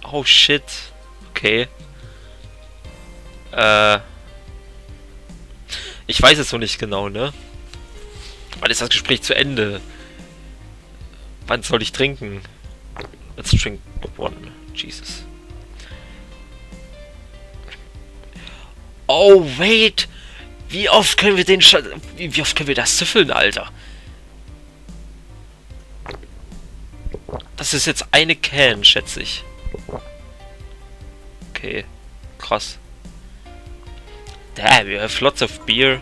Oh shit. Okay. Ich weiß es noch nicht genau, ne? Wann ist das Gespräch zu Ende? Wann soll ich trinken? Let's drink one. Jesus. Oh, wait! Wie oft können wir den wie oft können wir das süffeln, Alter? Das ist jetzt eine Can, schätze ich. Okay. Krass. Damn, you have lots of beer.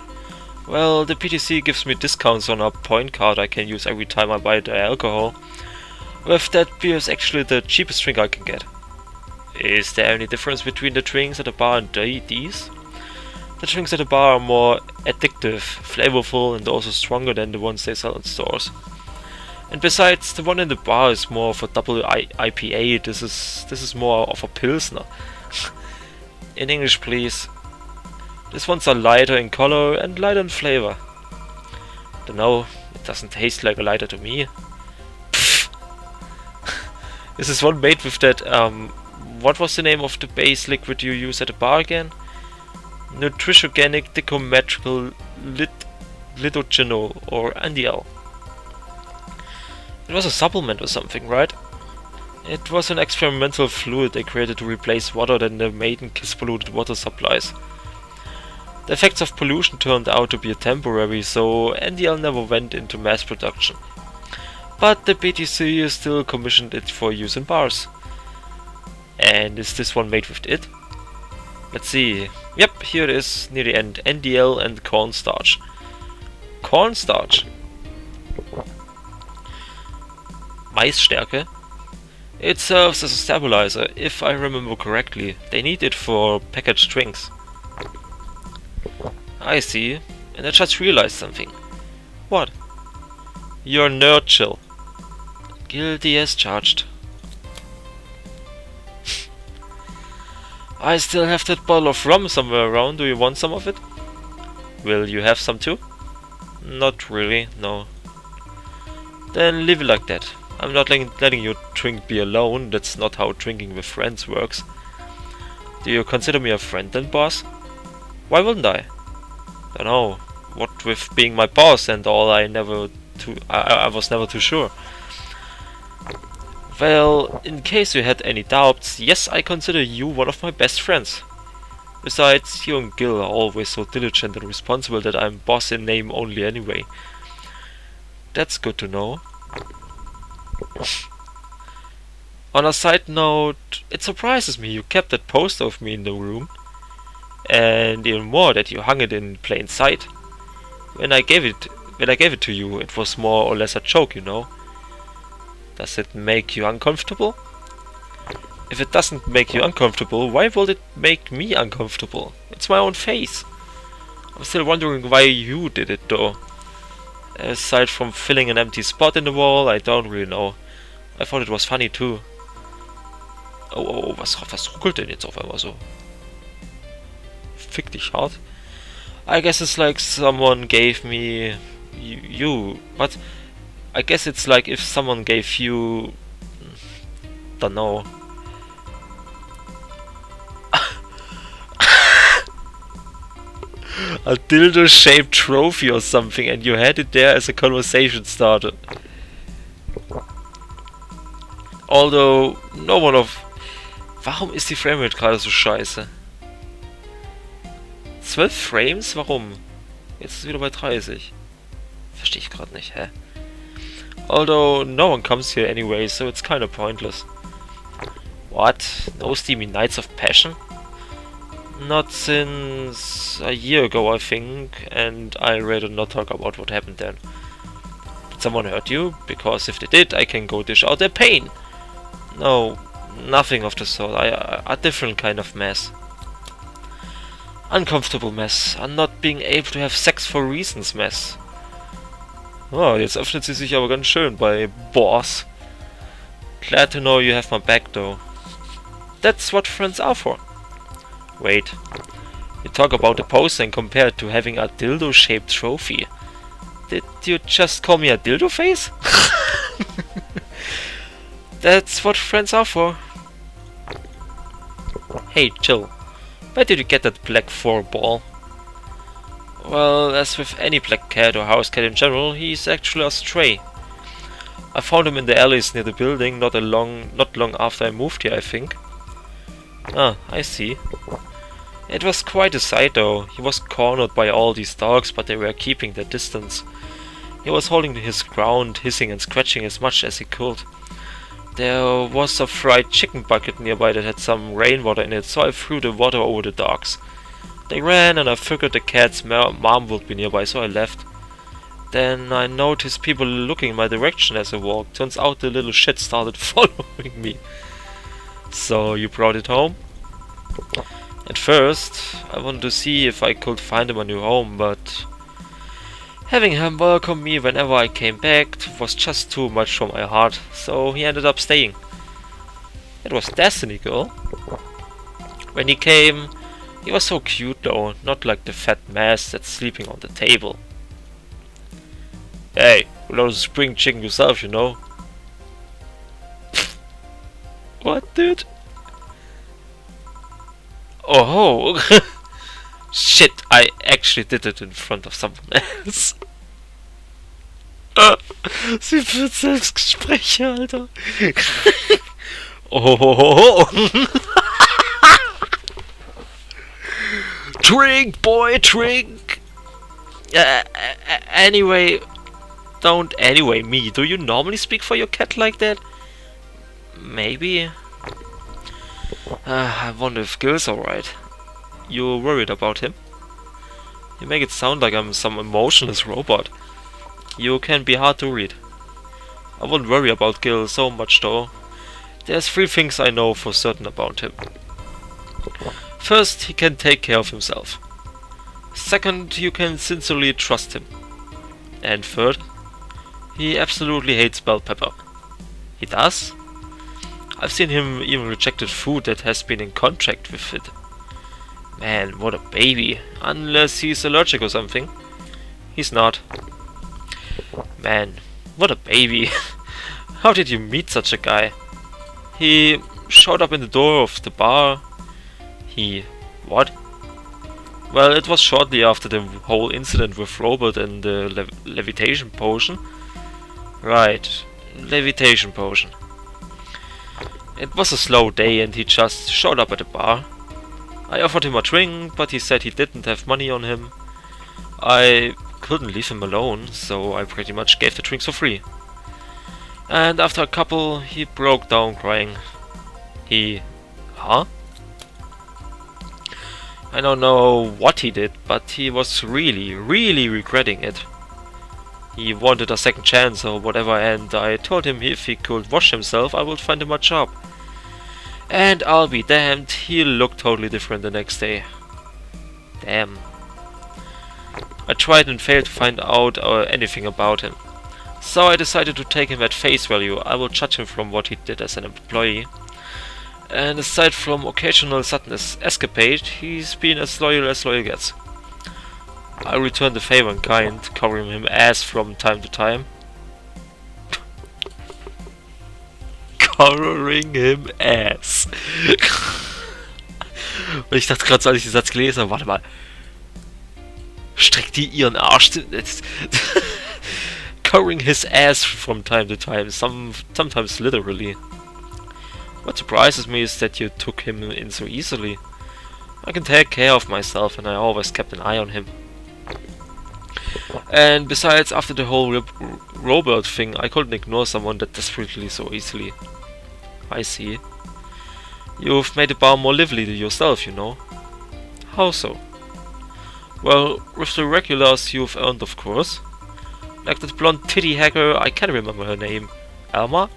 Well, the PTC gives me discounts on a point card I can use every time I buy the alcohol. With that, beer is actually the cheapest drink I can get. Is there any difference between the drinks at the bar and these? The drinks at the bar are more addictive, flavorful, and also stronger than the ones they sell in stores. And besides, the one in the bar is more of a double IPA. This is more of a pilsner. In English, please. These ones are lighter in color and lighter in flavor. Don't know, it doesn't taste like a lighter to me. This is one made with that, what was the name of the base liquid you use at the bar again? Nutritionogenic dichometrical lidogeno or NDL. It was a supplement or something, right? It was an experimental fluid they created to replace water that the maiden kiss polluted water supplies. The effects of pollution turned out to be temporary, so NDL never went into mass production. But the BTC still commissioned it for use in bars. And is this one made with it? Let's see. Yep, here it is near the end. NDL and cornstarch. Cornstarch? Maisstärke? It serves as a stabilizer, if I remember correctly. They need it for packaged drinks. I see. And I just realized something. What? You're nerd chill. Guilty as charged. I still have that bottle of rum somewhere around. Do you want some of it? Will you have some too? Not really, no. Then leave it like that. I'm not letting you drink beer alone. That's not how drinking with friends works. Do you consider me a friend then, boss? Why wouldn't I? Dunno. What with being my boss and all, I was never too sure. Well, in case you had any doubts, yes, I consider you one of my best friends. Besides, you and Gil are always so diligent and responsible that I'm boss in name only anyway. That's good to know. On a side note, it surprises me you kept that poster of me in the room. And even more that you hung it in plain sight. When I gave it to you, it was more or less a joke, you know. Does it make you uncomfortable? If it doesn't make you uncomfortable, why would it make me uncomfortable? It's my own face. I'm still wondering why you did it though. Aside from filling an empty spot in the wall, I don't really know. I thought it was funny too. Oh, was ruckelt denn jetzt auf einmal so? Fick dich hart. I guess it's like someone gave me... you... What? I guess it's like if someone gave you... Don't know. A dildo-shaped trophy or something and you had it there as a conversation starter. Although, no one of... Warum ist die Framerate gerade so scheiße? 12 Frames? Warum? Jetzt ist es wieder bei 30. Verstehe ich gerade nicht, hä? Although, no one comes here anyway, so it's kinda pointless. What? No steamy nights of passion? Not since a year ago, I think, and I'd rather not talk about what happened then. Did someone hurt you? Because if they did, I can go dish out their pain. No, nothing of the sort. A different kind of mess. Uncomfortable mess. A not being able to have sex for reasons mess. Oh, jetzt öffnet sie sich aber ganz schön bei Boss. Glad to know you have my back though. That's what friends are for. Wait. You talk about the poster and compare it to having a dildo-shaped trophy. Did you just call me a dildo face? That's what friends are for. Hey, Jill. Where did you get that black 4-ball? Well, as with any black cat or house cat in general, he's actually a stray. I found him in the alleys near the building not long after I moved here, I think. Ah, I see. It was quite a sight though. He was cornered by all these dogs, but they were keeping their distance. He was holding his ground, hissing and scratching as much as he could. There was a fried chicken bucket nearby that had some rainwater in it, so I threw the water over the dogs. They ran and I figured the cat's mom would be nearby, so I left. Then I noticed people looking in my direction as I walked. Turns out the little shit started following me. So you brought it home? At first, I wanted to see if I could find him a new home, but having him welcome me whenever I came back was just too much for my heart, so he ended up staying. It was destiny, girl. When he came, he was so cute though, not like the fat mess that's sleeping on the table. Hey, you know the spring chicken yourself, you know. What, dude? Oh, shit, I actually did it in front of someone else. Sie wird Selbstgespräche, Alter. Oh. Drink, boy, drink. Anyway, don't anyway me. Do you normally speak for your cat like that? Maybe. I wonder if Gil's alright. You're worried about him? You make it sound like I'm some emotionless robot. You can be hard to read. I wouldn't worry about Gil so much though. There's 3 things I know for certain about him. First, he can take care of himself. Second, you can sincerely trust him. And third, he absolutely hates bell pepper. He does? I've seen him even rejected food that has been in contact with it. Man, what a baby. Unless he's allergic or something. He's not. Man, what a baby. How did you meet such a guy? He showed up in the door of the bar. What? Well, it was shortly after the whole incident with Robert and the levitation potion. Right, levitation potion. It was a slow day and he just showed up at the bar. I offered him a drink, but he said he didn't have money on him. I couldn't leave him alone, so I pretty much gave the drinks for free. And after a couple, he broke down crying. Huh? I don't know what he did, but he was really regretting it. He wanted a second chance or whatever, and I told him if he could wash himself, I would find him a job. And I'll be damned, he looked totally different the next day. Damn. I tried and failed to find out anything about him. So I decided to take him at face value. I will judge him from what he did as an employee. And aside from occasional sudden escapade, he's been as loyal gets. I returned the favor in kind, covering him ass from time to time. Covering him ass. Und ich dachte gerade so, als ich den Satz gelesen habe, warte mal. Streckt die ihren Arsch? Covering his ass from time to time, sometimes literally. What surprises me is that you took him in so easily. I can take care of myself and I always kept an eye on him. And besides, after the whole Robert thing, I couldn't ignore someone that desperately so easily. I see. You've made the bar more lively yourself, you know. How so? Well, with the regulars you've earned, of course. Like that blonde titty hacker, I can't remember her name. Alma?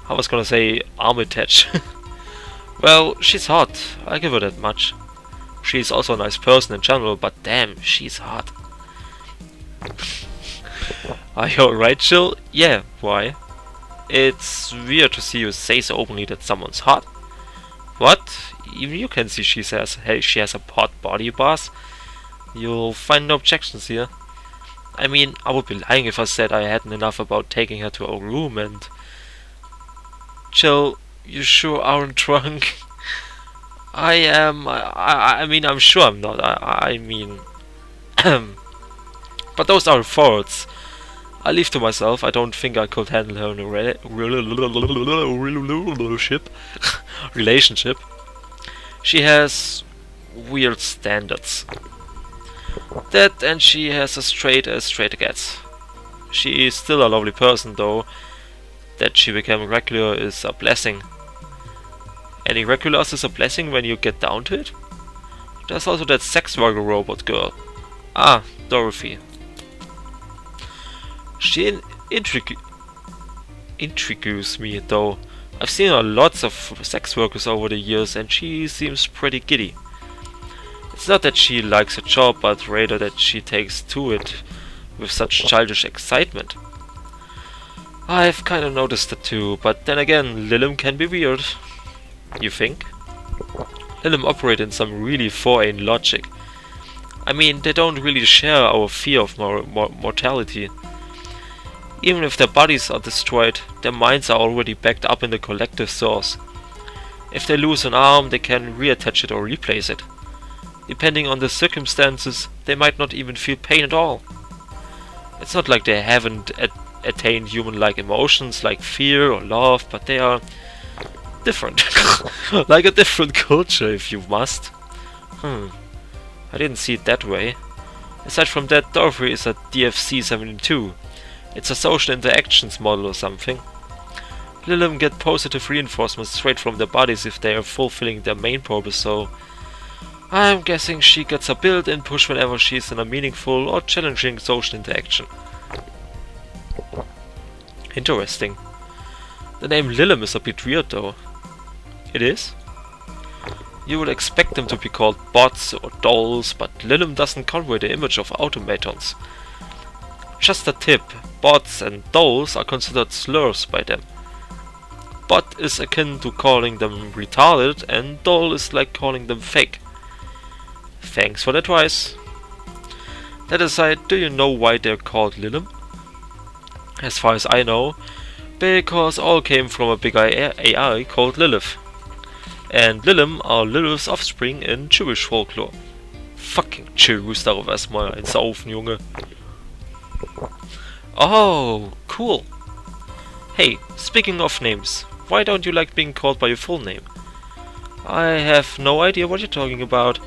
I was gonna say Armitage. Well, she's hot, I'll give her that much. She's also a nice person in general, but damn, she's hot. Are you alright, Jill? Yeah, why? It's weird to see you say so openly that someone's hot. What? Even you can see she has a hot body, boss. You'll find no objections here. I mean, I would be lying if I said I hadn't enough about taking her to our room and... Jill, you sure aren't drunk? I am. I mean, I'm sure I'm not. I mean. But those are thoughts. I leave to myself. I don't think I could handle her in a relationship. She has weird standards. That, and she has as straight gets. She is still a lovely person, though. That she became regular is a blessing. And irregulars is a blessing when you get down to it. There's also that sex worker robot girl. Ah, Dorothy. She intrigues me, though. I've seen her lots of sex workers over the years, and she seems pretty giddy. It's not that she likes her job, but rather that she takes to it with such childish excitement. I've kinda noticed that too, but then again, Lilim can be weird. You think? Lilim operate in some really foreign logic. I mean, they don't really share our fear of mortality. Even if their bodies are destroyed, their minds are already backed up in the collective source. If they lose an arm, they can reattach it or replace it. Depending on the circumstances, they might not even feel pain at all. It's not like they haven't attained human-like emotions like fear or love, but they are different. Like a different culture, if you must. I didn't see it that way. Aside from that, Dorothy is a DFC-72. It's a social interactions model or something. Lilim get positive reinforcement straight from their bodies if they are fulfilling their main purpose, so I'm guessing she gets a built-in push whenever she's in a meaningful or challenging social interaction. Interesting. The name Lilim is a bit weird though. It is? You would expect them to be called bots or dolls, but Lilim doesn't convey the image of automatons. Just a tip, bots and dolls are considered slurs by them. Bot is akin to calling them retarded, and doll is like calling them fake. Thanks for the advice. That aside, do you know why they're called Lilim? As far as I know, because all came from a big AI called Lilith. And Lilim are Liliths offspring in Jewish folklore. Fucking Jews, darauf erstmal ein Saufen, Junge. Oh, cool. Hey, speaking of names, why don't you like being called by your full name? I have no idea what you're talking about.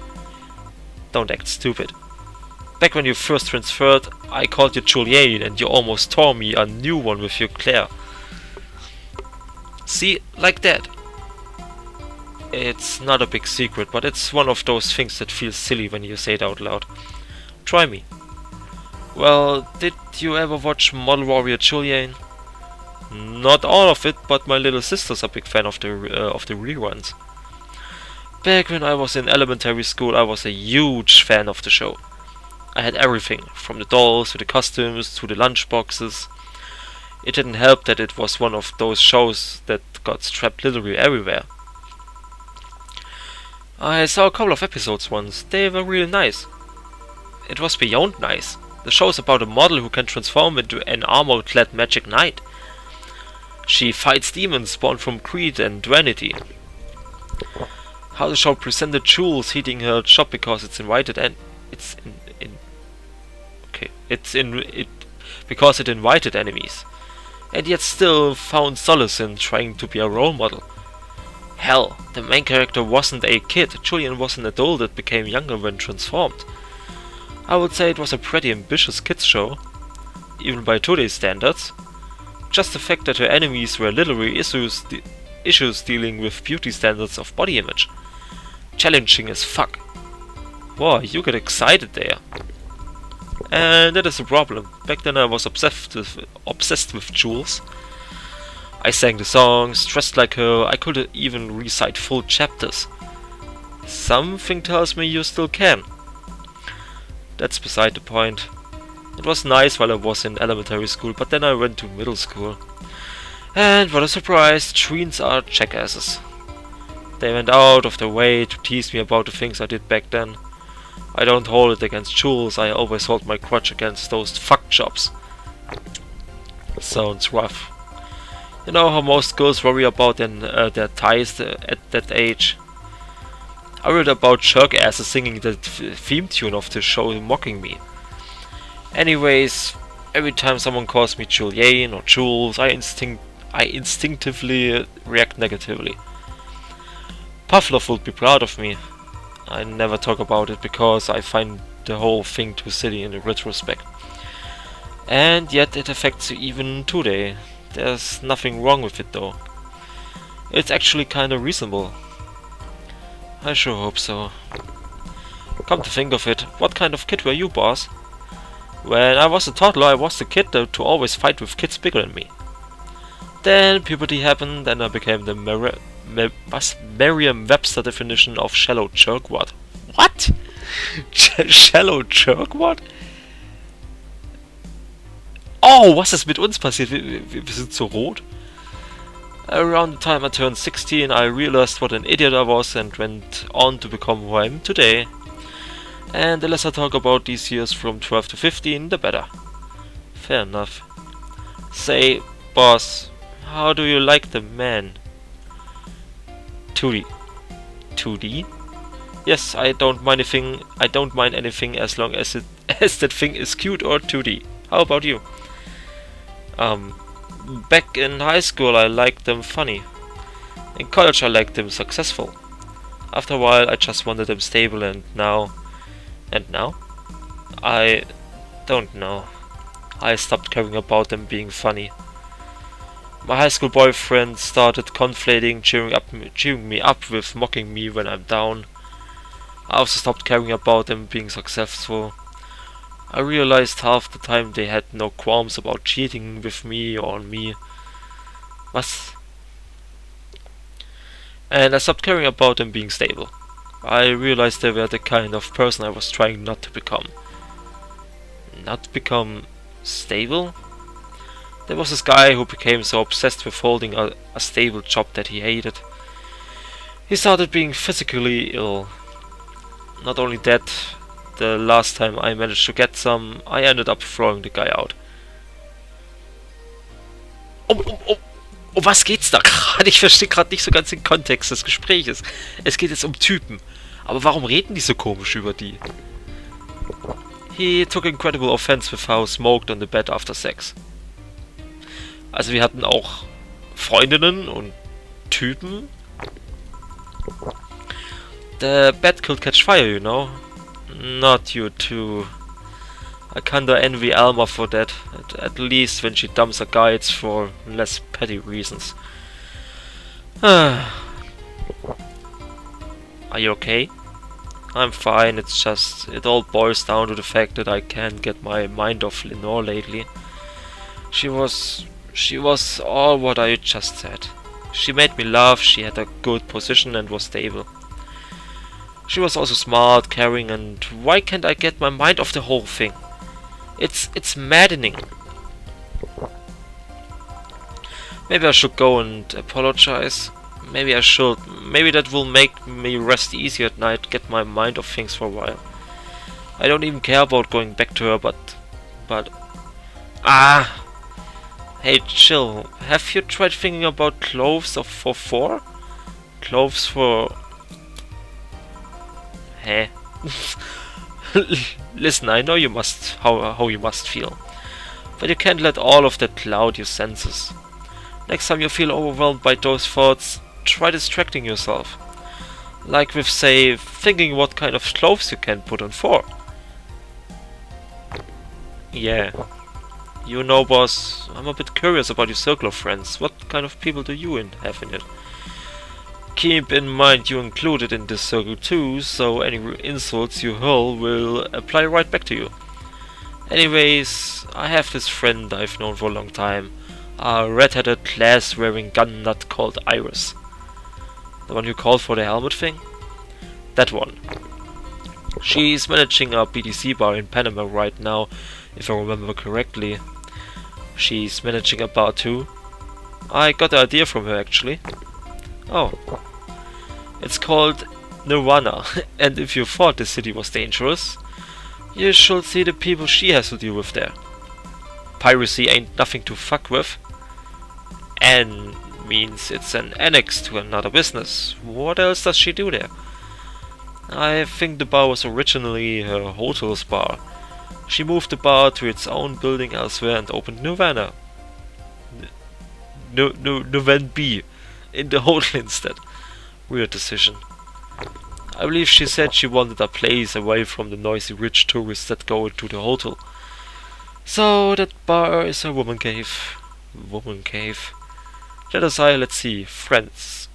Don't act stupid. Back when you first transferred, I called you Juliane and you almost tore me a new one with your Claire. See, like that. It's not a big secret, but it's one of those things that feels silly when you say it out loud. Try me. Well, did you ever watch Model Warrior Juliane? Not all of it, but my little sister's a big fan of the reruns. Back when I was in elementary school, I was a huge fan of the show. I had everything, from the dolls to the costumes to the lunchboxes. It didn't help that it was one of those shows that got strapped literally everywhere. I saw a couple of episodes once. They were really nice. It was beyond nice. The show's about a model who can transform into an armor-clad magic knight. She fights demons spawned from greed and vanity. How the show presented Jules hating her job because it's invited and because it invited enemies, and yet still found solace in trying to be a role model. Hell, the main character wasn't a kid. Julian was an adult that became younger when transformed. I would say it was a pretty ambitious kids show, even by today's standards. Just the fact that her enemies were literally issues dealing with beauty standards of body image. Challenging as fuck. Wow, you get excited there. And that is the problem. Back then I was obsessed with Jules. I sang the songs, dressed like her, I could even recite full chapters. Something tells me you still can. That's beside the point. It was nice while I was in elementary school, but then I went to middle school. And what a surprise, tweens are jackasses. They went out of their way to tease me about the things I did back then. I don't hold it against Jules, I always hold my grudge against those fuck jobs. Sounds rough. You know how most girls worry about their ties at that age. I read about jerk asses singing the theme tune of the show mocking me. Anyways, every time someone calls me Juliane or Jules, I instinctively react negatively. Pavlov would be proud of me. I never talk about it because I find the whole thing too silly in retrospect. And yet it affects you even today. There's nothing wrong with it though. It's actually kinda reasonable. I sure hope so. Come to think of it, what kind of kid were you, boss? When I was a toddler, I was the kid to always fight with kids bigger than me. Then puberty happened and I became the Merriam-Webster definition of shallow jerkwad. What? Shallow jerkwad? Oh, was ist mit uns passiert? Wir sind so rot. Around the time I turned 16, I realized what an idiot I was and went on to become who I am today. And the less I talk about these years from 12 to 15, the better. Fair enough. Say, boss, how do you like the man? 2D. 2D? Yes, I don't mind anything as long as that thing is cute or 2D. How about you? Back in high school I liked them funny. In college I liked them successful. After a while I just wanted them stable and now... I don't know. I stopped caring about them being funny. My high school boyfriend started conflating cheering me up with mocking me when I'm down. I also stopped caring about them being successful. I realized half the time they had no qualms about cheating with me or on me. Was? And I stopped caring about them being stable. I realized they were the kind of person I was trying not to become. Not become stable? There was this guy who became so obsessed with holding a stable job that he hated. He started being physically ill. Not only that, the last time I managed to get some, I ended up throwing the guy out. Um was geht's da gerade? Ich verstehe gerade nicht so ganz den Kontext des Gespräches. Es geht jetzt um Typen. Aber warum reden die so komisch über die? He took incredible offense with how smoked on the bed after sex. Also wir hatten auch Freundinnen und Typen. The bed could catch fire, you know. Not you too. I kinda envy Alma for that. At least when she dumps her guy, it's for less petty reasons. Are you okay? I'm fine, it's just... It all boils down to the fact that I can't get my mind off Lenore lately. She was all what I just said. She made me laugh, she had a good position and was stable. She was also smart, caring, and why can't I get my mind off the whole thing? It's maddening. Maybe I should go and apologize. Maybe I should. Maybe that will make me rest easier at night, get my mind off things for a while. I don't even care about going back to her, but... Ah! Hey, chill. Have you tried thinking about clothes for four? Clothes for... Hä? Listen, I know you must how you must feel, but you can't let all of that cloud your senses. Next time you feel overwhelmed by those thoughts, try distracting yourself. Like with, say, thinking what kind of clothes you can put on for. Yeah. You know, boss, I'm a bit curious about your circle of friends. What kind of people do you have in it? Keep in mind you included in this circle too, so any insults you hurl will apply right back to you. Anyways, I have this friend I've known for a long time, a red-headed, glass-wearing gun nut called Iris. The one you called for the helmet thing? That one. She's managing a BTC bar in Panama right now, if I remember correctly. She's managing a bar too. I got the idea from her actually. Oh. It's called Nirvana, and if you thought the city was dangerous, you should see the people she has to deal with there. Piracy ain't nothing to fuck with. N means it's an annex to another business. What else does she do there? I think the bar was originally her hotel's bar. She moved the bar to its own building elsewhere and opened Nirvana. Nirvana B in the hotel instead. Weird decision. I believe she said she wanted a place away from the noisy rich tourists that go to the hotel. So that bar is a woman cave. Woman cave. Let us let's see. Friends.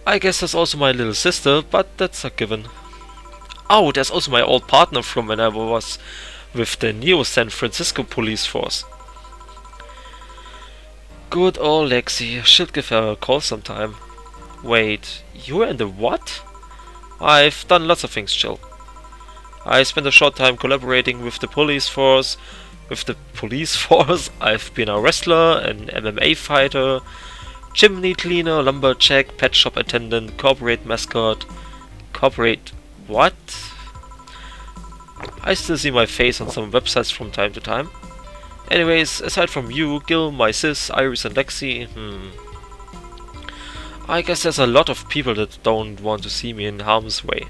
I guess there's also my little sister, but that's a given. Oh, there's also my old partner from when I was with the Neo San Francisco police force. Good old Lexi. Should give her a call sometime. Wait, you were in the what? I've done lots of things, Jill. I spent a short time collaborating with the police force. I've been a wrestler, an MMA fighter, chimney cleaner, lumberjack, pet shop attendant, corporate mascot. Corporate what? I still see my face on some websites from time to time. Anyways, aside from you, Gil, my sis, Iris and Lexi, I guess there's a lot of people that don't want to see me in harm's way.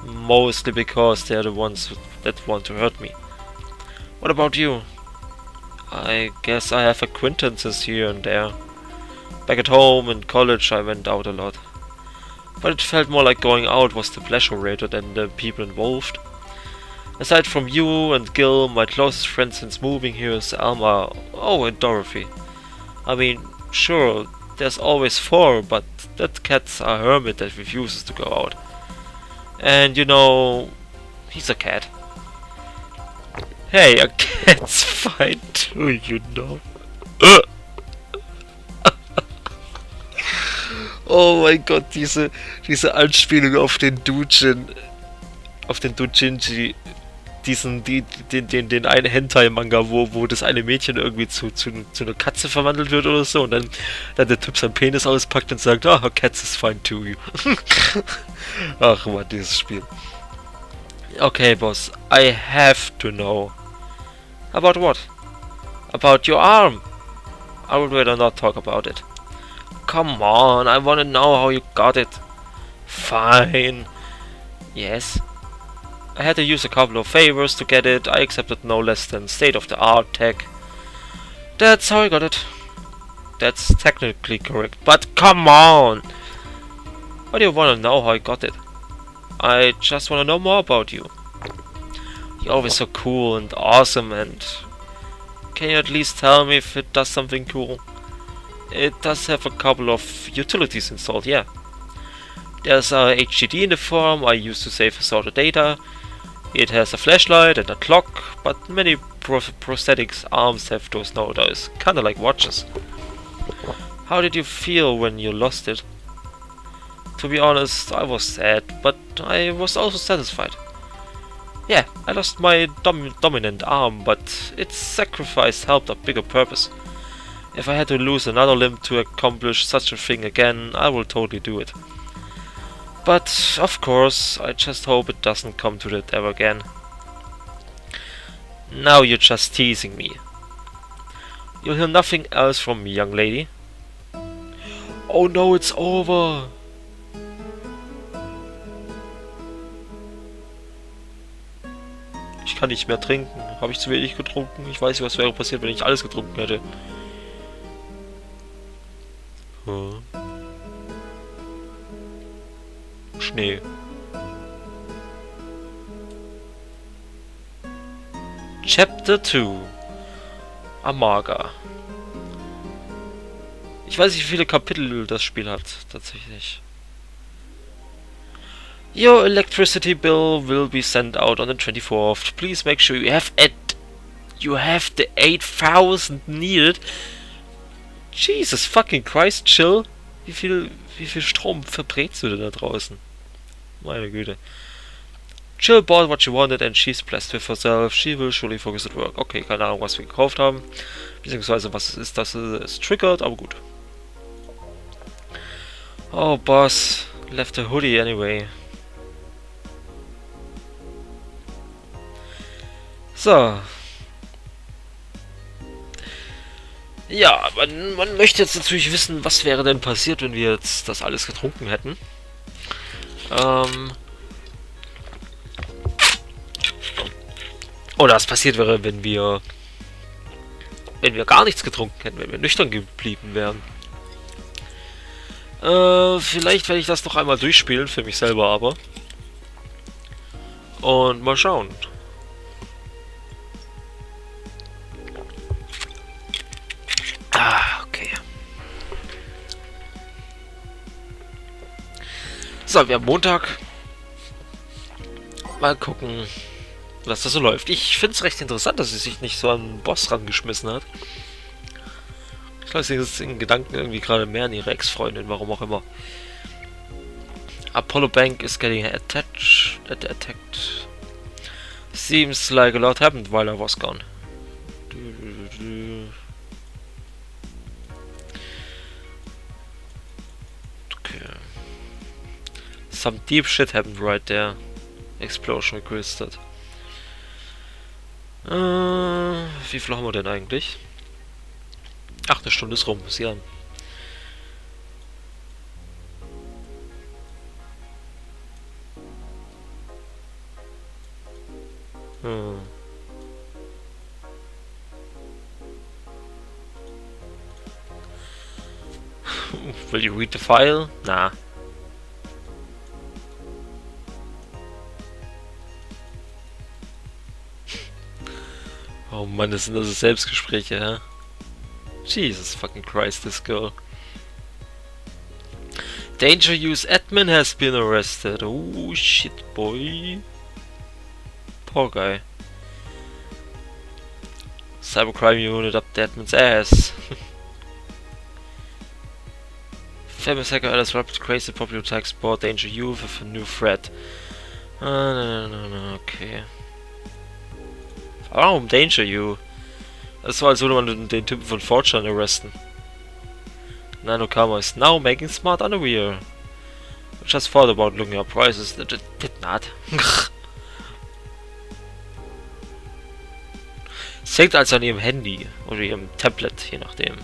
Mostly because they're the ones that want to hurt me. What about you? I guess I have acquaintances here and there. Back at home in college I went out a lot. But it felt more like going out was the pleasure rather than the people involved. Aside from you and Gil, my closest friend since moving here is Alma, and Dorothy. I mean, sure, there's always 4, but that cat's a hermit that refuses to go out. And you know, he's a cat. Hey, a cat's fine too, you know. Oh mein Gott, diese Anspielung auf den Doujin, Doujinshi, den einen Hentai-Manga, wo das eine Mädchen irgendwie zu einer Katze verwandelt wird oder so und dann der Typ seinen Penis auspackt und sagt, a cat is fine too. Ach Mann, dieses Spiel. Okay, boss, I have to know. About what? About your arm. I would rather not talk about it. Come on, I wanna know how you got it. Fine. Yes. I had to use a couple of favors to get it. I accepted no less than state-of-the-art tech. That's how I got it. That's technically correct, but come on! Why do you wanna know how I got it? I just wanna know more about you. You're always so cool and awesome, and can you at least tell me if it does something cool? It does have a couple of utilities installed, yeah. There's a HDD in the form I use to save assorted data. It has a flashlight and a clock, but many prosthetics arms have those nowadays, kinda like watches. How did you feel when you lost it? To be honest, I was sad, but I was also satisfied. Yeah, I lost my dominant arm, but its sacrifice helped a bigger purpose. If I had to lose another limb to accomplish such a thing again, I will totally do it. But, of course, I just hope it doesn't come to that ever again. Now you're just teasing me. You'll hear nothing else from me, young lady. Oh no, it's over! Ich kann nicht mehr trinken. Habe ich zu wenig getrunken? Ich weiß nicht, was wäre passiert, wenn ich alles getrunken hätte. Schnee. Chapter 2. Amaga. Ich weiß nicht, wie viele Kapitel das Spiel hat, tatsächlich. Your electricity bill will be sent out on the 24th. Please make sure you have the 8,000 needed. Jesus fucking Christ, chill. Wie viel Strom verbrätst du denn da draußen? Meine Güte. Jill bought what she wanted and she's blessed with herself. She will surely focus at work. Okay, keine Ahnung, was wir gekauft haben. Beziehungsweise was es ist, dass es triggert, aber gut. Oh, boss. Left a hoodie anyway. So. Ja, man möchte jetzt natürlich wissen, was wäre denn passiert, wenn wir jetzt das alles getrunken hätten. Oder was passiert wäre, wenn wir gar nichts getrunken hätten, wenn wir nüchtern geblieben wären. Vielleicht werde ich das noch einmal durchspielen, für mich selber aber. Und mal schauen. Okay. So, wir haben Montag. Mal gucken, was da so läuft. Ich finde es recht interessant, dass sie sich nicht so an den Boss rangeschmissen hat. Ich glaube, sie ist in Gedanken irgendwie gerade mehr an ihre Ex-Freundin, warum auch immer. Apollo Bank is getting attacked. Seems like a lot happened while I was gone. Okay. Some deep shit happened right there. Explosion requested. Wie viel haben wir denn eigentlich? Ach, eine Stunde ist rum, muss ich an. Will you read the file? Na. Oh Mann, das sind also Selbstgespräche, hä? Jesus fucking Christ, this girl. Danger use admin has been arrested. Oh shit, boy. Poor guy. Cybercrime unit up the admin's ass. Famous hacker disrupted crazy popular attack sport Danger U with a new threat. No, okay. Warum Danger U? Das war, als würde man den Typen von Fortran arresten. Nano Karma is now making smart underwear. Just thought about looking up prices. Did not. Es hängt also an ihrem Handy oder ihrem Tablet, je nachdem.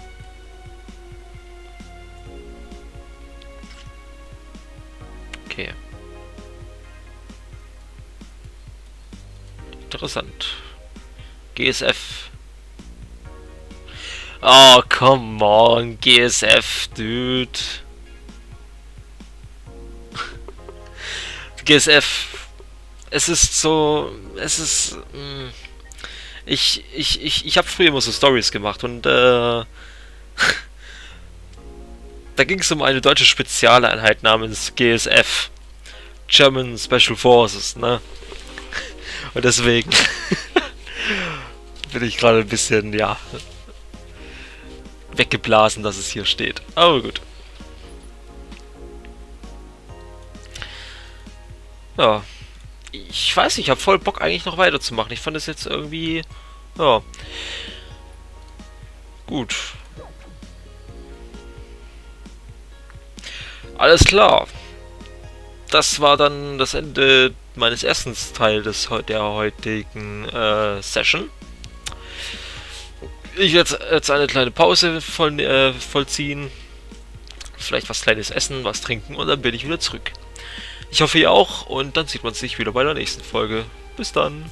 Okay. Interessant. GSF. Oh, come on, GSF, dude. GSF. Es ist so... Es ist... Ich habe früher immer so Stories gemacht und da ging es um eine deutsche Spezialeinheit namens GSF. German Special Forces, ne? Und deswegen bin ich gerade ein bisschen, ja, weggeblasen, dass es hier steht. Aber gut. Ja. Ich weiß nicht, ich habe voll Bock eigentlich noch weiterzumachen. Ich fand es jetzt irgendwie... Ja. Gut. Alles klar. Das war dann das Ende meines ersten Teils der heutigen Session. Ich werde jetzt eine kleine Pause vollziehen. Vielleicht was Kleines essen, was trinken und dann bin ich wieder zurück. Ich hoffe ihr auch und dann sieht man sich wieder bei der nächsten Folge. Bis dann.